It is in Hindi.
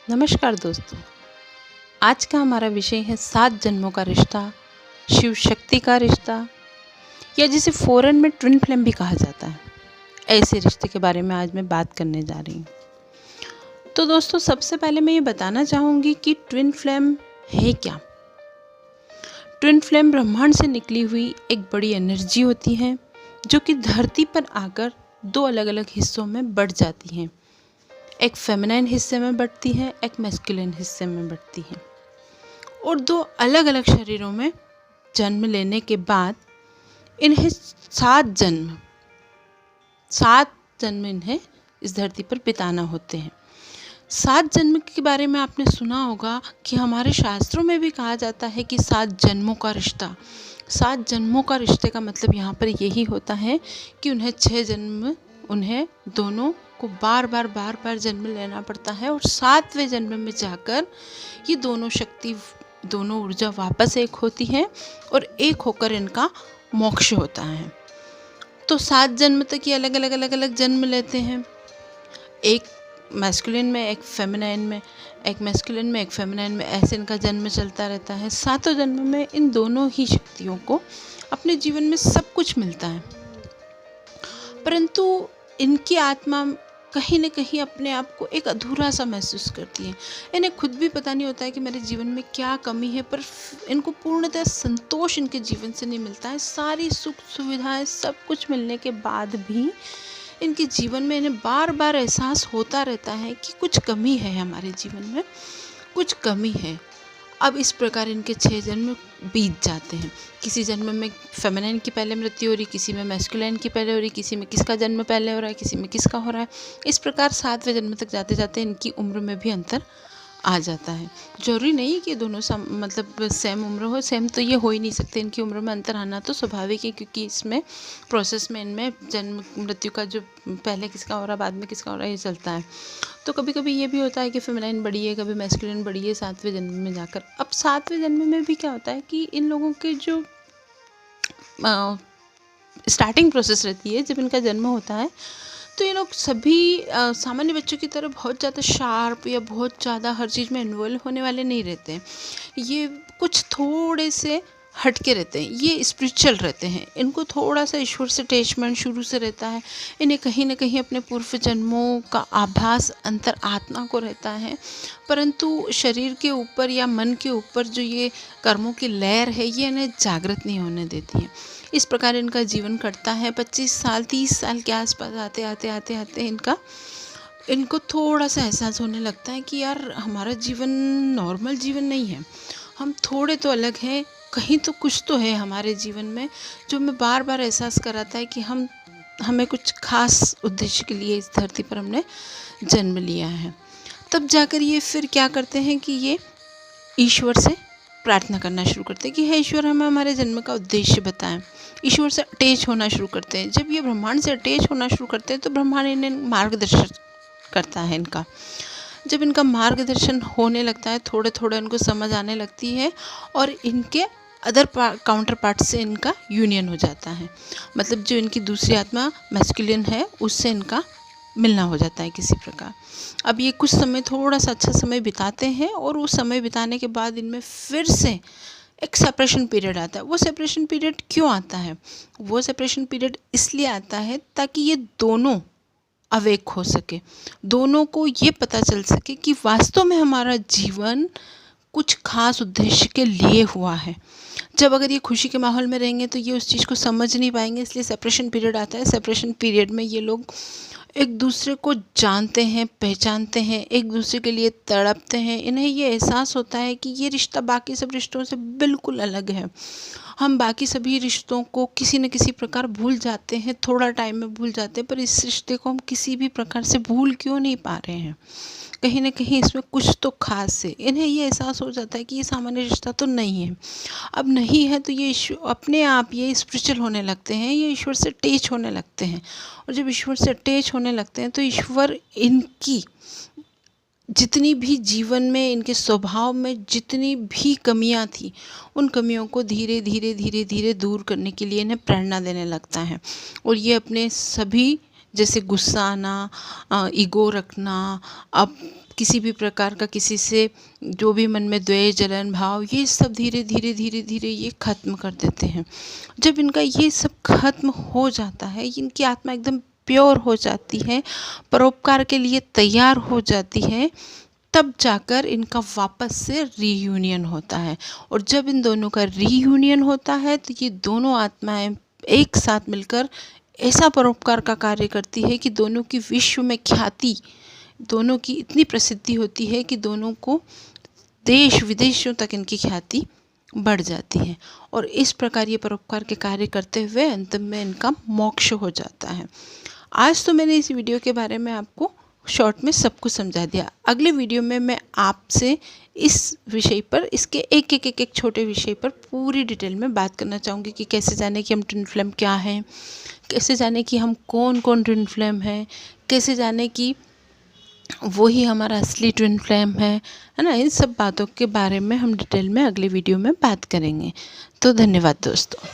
नमस्कार दोस्तों। आज का हमारा विषय है 7 जन्मों का रिश्ता, शिव शक्ति का रिश्ता, या जिसे फ़ॉरेन में ट्विन फ्लेम भी कहा जाता है। ऐसे रिश्ते के बारे में आज मैं बात करने जा रही हूँ। तो दोस्तों, सबसे पहले मैं ये बताना चाहूँगी कि ट्विन फ्लेम है क्या। ट्विन फ्लेम ब्रह्मांड से निकली हुई एक बड़ी एनर्जी होती है जो कि धरती पर आकर 2 अलग अलग हिस्सों में बढ़ जाती हैं। एक फेमिनाइन हिस्से में बढ़ती है, एक मैस्कुलिन हिस्से में बढ़ती है, और 2 अलग अलग शरीरों में जन्म लेने के बाद इन्हें 7 जन्म इन्हें इस धरती पर बिताना होते हैं। 7 जन्म के बारे में आपने सुना होगा कि हमारे शास्त्रों में भी कहा जाता है कि 7 जन्मों का रिश्ता। 7 जन्मों का रिश्ते का मतलब यहाँ पर यही होता है कि उन्हें 6 जन्म, उन्हें दोनों को बार बार जन्म लेना पड़ता है, और 7वें जन्म में जाकर ये दोनों शक्ति, दोनों ऊर्जा वापस एक होती है और एक होकर इनका मोक्ष होता है। तो 7 जन्म तक ये अलग अलग जन्म लेते हैं, एक मैस्कुलिन में, एक फेमिनाइन में, एक मैस्कुलिन में, एक फेमिनाइन में, ऐसे इनका जन्म चलता रहता है। 7वें जन्म में इन दोनों ही शक्तियों को अपने जीवन में सब कुछ मिलता है, परंतु इनकी आत्मा कहीं न कहीं अपने आप को एक अधूरा सा महसूस करती है। इन्हें खुद भी पता नहीं होता है कि मेरे जीवन में क्या कमी है, पर इनको पूर्णतः संतोष इनके जीवन से नहीं मिलता है। सारी सुख सुविधाएं सब कुछ मिलने के बाद भी इनके जीवन में इन्हें बार बार एहसास होता रहता है कि कुछ कमी है, हमारे जीवन में कुछ कमी है। अब इस प्रकार इनके 6 जन्म बीत जाते हैं। किसी जन्म में फेमिनाइन की पहले मृत्यु हो रही, किसी में मैस्कुलाइन की पहले हो रही, किसी में किसका जन्म पहले हो रहा है, किसी में किसका हो रहा है। इस प्रकार 7वें जन्म तक जाते जाते इनकी उम्र में भी अंतर आ जाता है। जरूरी नहीं कि दोनों मतलब सेम उम्र हो, सेम तो ये हो ही नहीं सकते। इनकी उम्र में अंतर आना तो स्वाभाविक है, क्योंकि इसमें प्रोसेस में इनमें जन्म मृत्यु का जो पहले किसका हो रहा है बाद में किसका हो रहा है ये चलता है। तो कभी कभी ये भी होता है कि फेमिनाइन बड़ी है, कभी मैस्कुलिन बड़ी है 7वें जन्म में जाकर। अब 7वें जन्म में भी क्या होता है कि इन लोगों के जो स्टार्टिंग प्रोसेस रहती है, जब इनका जन्म होता है तो ये लोग सभी सामान्य बच्चों की तरह बहुत ज़्यादा शार्प या बहुत ज़्यादा हर चीज़ में इन्वॉल्व होने वाले नहीं रहते हैं। ये कुछ थोड़े से हटके रहते हैं, ये स्पिरिचुअल रहते हैं। इनको थोड़ा सा ईश्वर से अटैचमेंट शुरू से रहता है। इन्हें कहीं ना कहीं अपने पूर्व जन्मों का आभास अंतर आत्मा को रहता है, परंतु शरीर के ऊपर या मन के ऊपर जो ये कर्मों की लहर है ये इन्हें जागृत नहीं होने देती है। इस प्रकार इनका जीवन कटता है। 25 साल 30 साल के आसपास आते आते इनको थोड़ा सा एहसास होने लगता है कि यार हमारा जीवन नॉर्मल जीवन नहीं है, हम थोड़े तो अलग हैं, कहीं तो कुछ तो है हमारे जीवन में जो हमें बार बार एहसास कराता है कि हमें कुछ खास उद्देश्य के लिए इस धरती पर हमने जन्म लिया है। तब जाकर ये फिर क्या करते हैं कि ये ईश्वर से प्रार्थना करना शुरू करते हैं कि हे ईश्वर, हमें हमारे जन्म का उद्देश्य बताएं। ईश्वर से अटैच होना शुरू करते हैं। जब ये ब्रह्मांड से अटैच होना शुरू करते हैं तो ब्रह्मांड इन्हें मार्गदर्शन करता है इनका। जब इनका मार्गदर्शन होने लगता है, थोड़े थोड़े इनको समझ आने लगती है, और इनके अदर काउंटर पार्ट से इनका यूनियन हो जाता है। मतलब जो इनकी दूसरी आत्मा मैस्कुलिन है उससे इनका मिलना हो जाता है किसी प्रकार। अब ये कुछ समय, थोड़ा सा अच्छा समय बिताते हैं, और उस समय बिताने के बाद इनमें फिर से एक सेपरेशन पीरियड आता है। वो सेपरेशन पीरियड क्यों आता है? वो सेपरेशन पीरियड इसलिए आता है ताकि ये दोनों अवेक हो सके, दोनों को ये पता चल सके कि वास्तव में हमारा जीवन कुछ खास उद्देश्य के लिए हुआ है। जब अगर ये खुशी के माहौल में रहेंगे तो ये उस चीज़ को समझ नहीं पाएंगे, इसलिए सेपरेशन पीरियड आता है। सेपरेशन पीरियड में ये लोग एक दूसरे को जानते हैं, पहचानते हैं, एक दूसरे के लिए तड़पते हैं। इन्हें ये एहसास होता है कि ये रिश्ता बाकी सब रिश्तों से बिल्कुल अलग है। हम बाकी सभी रिश्तों को किसी न किसी प्रकार भूल जाते हैं, थोड़ा टाइम में भूल जाते हैं, पर इस रिश्ते को हम किसी भी प्रकार से भूल क्यों नहीं पा रहे हैं? कहीं ना कहीं इसमें कुछ तो खास है। इन्हें ये एहसास हो जाता है कि ये सामान्य रिश्ता तो नहीं है। अब नहीं है तो ये अपने आप ये स्पिरिचुअल होने लगते हैं, ये ईश्वर से अटैच होने लगते हैं। और जब ईश्वर से अटैच होने लगते हैं तो ईश्वर इनकी जितनी भी जीवन में, इनके स्वभाव में जितनी भी कमियां थी, उन कमियों को धीरे धीरे दूर करने के लिए इन्हें प्रेरणा देने लगता है। और ये अपने सभी, जैसे गुस्सा आना, ईगो रखना, अब किसी भी प्रकार का किसी से जो भी मन में द्वेष जलन भाव, ये सब धीरे धीरे धीरे धीरे ये ख़त्म कर देते हैं। जब इनका ये सब खत्म हो जाता है, इनकी आत्मा एकदम प्योर हो जाती है, परोपकार के लिए तैयार हो जाती है, तब जाकर इनका वापस से रीयूनियन होता है। और जब इन दोनों का रीयूनियन होता है तो ये दोनों आत्माएं एक साथ मिलकर ऐसा परोपकार का कार्य करती है कि दोनों की विश्व में ख्याति, दोनों की इतनी प्रसिद्धि होती है कि दोनों को देश विदेशों तक इनकी ख्याति बढ़ जाती है। और इस प्रकार ये परोपकार के कार्य करते हुए अंत में इनका मोक्ष हो जाता है। आज तो मैंने इस वीडियो के बारे में आपको शॉर्ट में सब कुछ समझा दिया। अगले वीडियो में मैं आपसे इस विषय पर, इसके एक छोटे विषय पर पूरी डिटेल में बात करना चाहूँगी कि कैसे जाने कि हम ट्विन फ्लेम क्या हैं, कैसे जाने कि हम कौन कौन ट्विन फ्लेम हैं, कैसे जाने कि वही हमारा असली ट्विन फ्लेम है ना। इन सब बातों के बारे में हम डिटेल में अगले वीडियो में बात करेंगे। तो धन्यवाद दोस्तों।